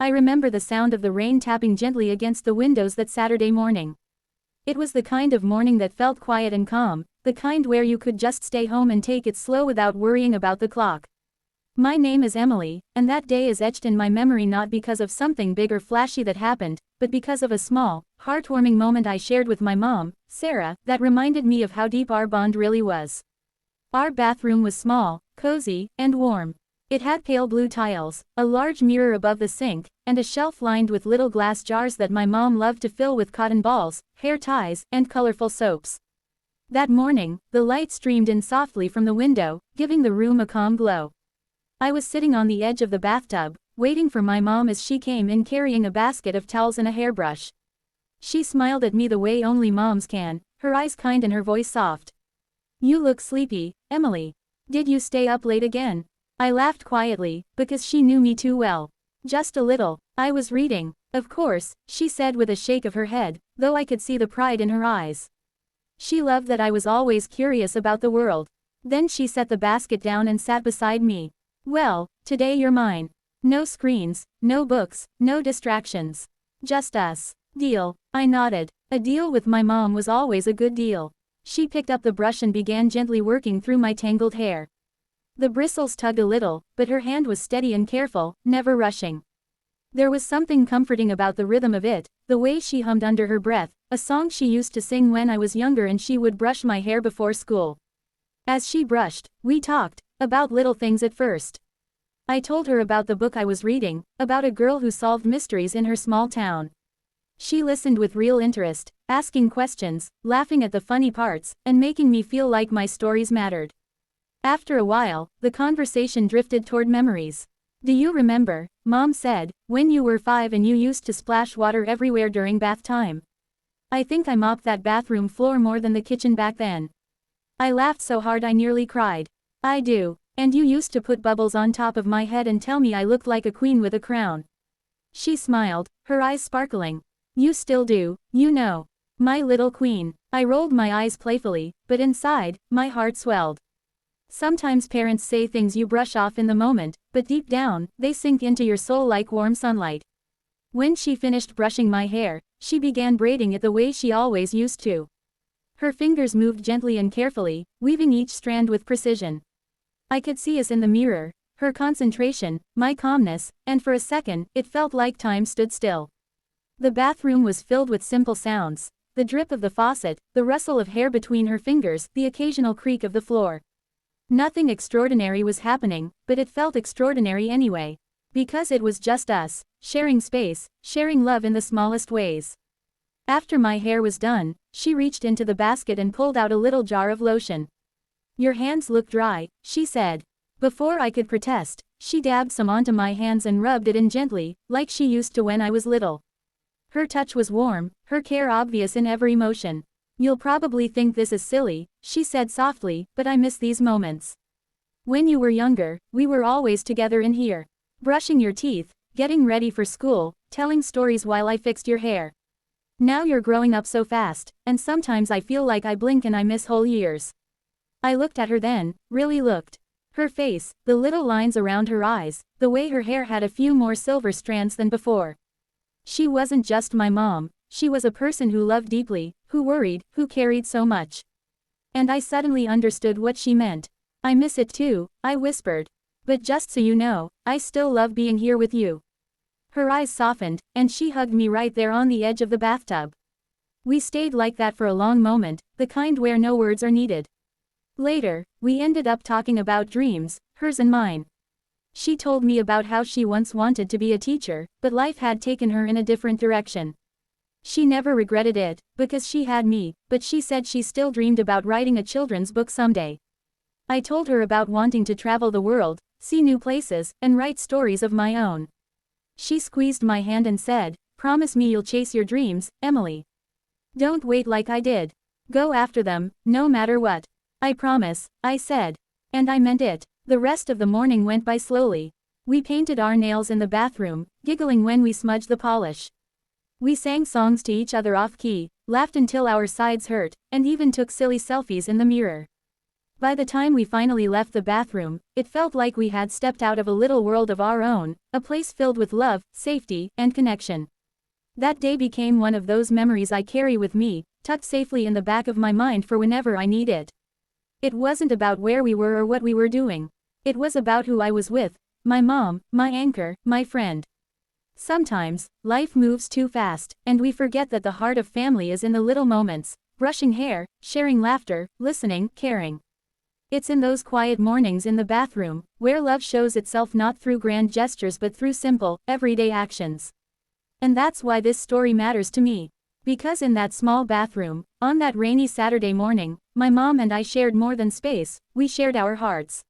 I remember the sound of the rain tapping gently against the windows that Saturday morning. It was the kind of morning that felt quiet and calm, the kind where you could just stay home and take it slow without worrying about the clock. My name is Emily, and that day is etched in my memory not because of something big or flashy that happened, but because of a small, heartwarming moment I shared with my mom, Sarah, that reminded me of how deep our bond really was. Our bathroom was small, cozy, and warm. It had pale blue tiles, a large mirror above the sink, and a shelf lined with little glass jars that my mom loved to fill with cotton balls, hair ties, and colorful soaps. That morning, the light streamed in softly from the window, giving the room a calm glow. I was sitting on the edge of the bathtub, waiting for my mom as she came in carrying a basket of towels and a hairbrush. She smiled at me the way only moms can, her eyes kind and her voice soft. "You look sleepy, Emily. Did you stay up late again?" I laughed quietly, because she knew me too well. "Just a little. I was reading." "Of course," she said with a shake of her head, though I could see the pride in her eyes. She loved that I was always curious about the world. Then she set the basket down and sat beside me. "Well, today you're mine. No screens, no books, no distractions. Just us. Deal?" I nodded. A deal with my mom was always a good deal. She picked up the brush and began gently working through my tangled hair. The bristles tugged a little, but her hand was steady and careful, never rushing. There was something comforting about the rhythm of it, the way she hummed under her breath, a song she used to sing when I was younger and she would brush my hair before school. As she brushed, we talked, about little things at first. I told her about the book I was reading, about a girl who solved mysteries in her small town. She listened with real interest, asking questions, laughing at the funny parts, and making me feel like my stories mattered. After a while, the conversation drifted toward memories. "Do you remember," Mom said, "when you were 5 and you used to splash water everywhere during bath time? I think I mopped that bathroom floor more than the kitchen back then." I laughed so hard I nearly cried. "I do. And you used to put bubbles on top of my head and tell me I looked like a queen with a crown." She smiled, her eyes sparkling. "You still do, you know. My little queen." I rolled my eyes playfully, but inside, my heart swelled. Sometimes parents say things you brush off in the moment, but deep down, they sink into your soul like warm sunlight. When she finished brushing my hair, she began braiding it the way she always used to. Her fingers moved gently and carefully, weaving each strand with precision. I could see us in the mirror, her concentration, my calmness, and for a second, it felt like time stood still. The bathroom was filled with simple sounds, the drip of the faucet, the rustle of hair between her fingers, the occasional creak of the floor. Nothing extraordinary was happening, but it felt extraordinary anyway. Because it was just us, sharing space, sharing love in the smallest ways. After my hair was done, she reached into the basket and pulled out a little jar of lotion. "Your hands look dry," she said. Before I could protest, she dabbed some onto my hands and rubbed it in gently, like she used to when I was little. Her touch was warm, her care obvious in every motion. "You'll probably think this is silly," she said softly, "but I miss these moments. When you were younger, we were always together in here. Brushing your teeth, getting ready for school, telling stories while I fixed your hair. Now you're growing up so fast, and sometimes I feel like I blink and I miss whole years." I looked at her then, really looked. Her face, the little lines around her eyes, the way her hair had a few more silver strands than before. She wasn't just my mom, she was a person who loved deeply, who worried, who carried so much. And I suddenly understood what she meant. "I miss it too," I whispered. "But just so you know, I still love being here with you." Her eyes softened, and she hugged me right there on the edge of the bathtub. We stayed like that for a long moment, the kind where no words are needed. Later, we ended up talking about dreams, hers and mine. She told me about how she once wanted to be a teacher, but life had taken her in a different direction. She never regretted it, because she had me, but she said she still dreamed about writing a children's book someday. I told her about wanting to travel the world, see new places, and write stories of my own. She squeezed my hand and said, "Promise me you'll chase your dreams, Emily. Don't wait like I did. Go after them, no matter what." "I promise," I said. And I meant it. The rest of the morning went by slowly. We painted our nails in the bathroom, giggling when we smudged the polish. We sang songs to each other off-key, laughed until our sides hurt, and even took silly selfies in the mirror. By the time we finally left the bathroom, it felt like we had stepped out of a little world of our own, a place filled with love, safety, and connection. That day became one of those memories I carry with me, tucked safely in the back of my mind for whenever I need it. It wasn't about where we were or what we were doing. It was about who I was with, my mom, my anchor, my friend. Sometimes, life moves too fast, and we forget that the heart of family is in the little moments, brushing hair, sharing laughter, listening, caring. It's in those quiet mornings in the bathroom, where love shows itself not through grand gestures but through simple, everyday actions. And that's why this story matters to me. Because in that small bathroom, on that rainy Saturday morning, my mom and I shared more than space, we shared our hearts.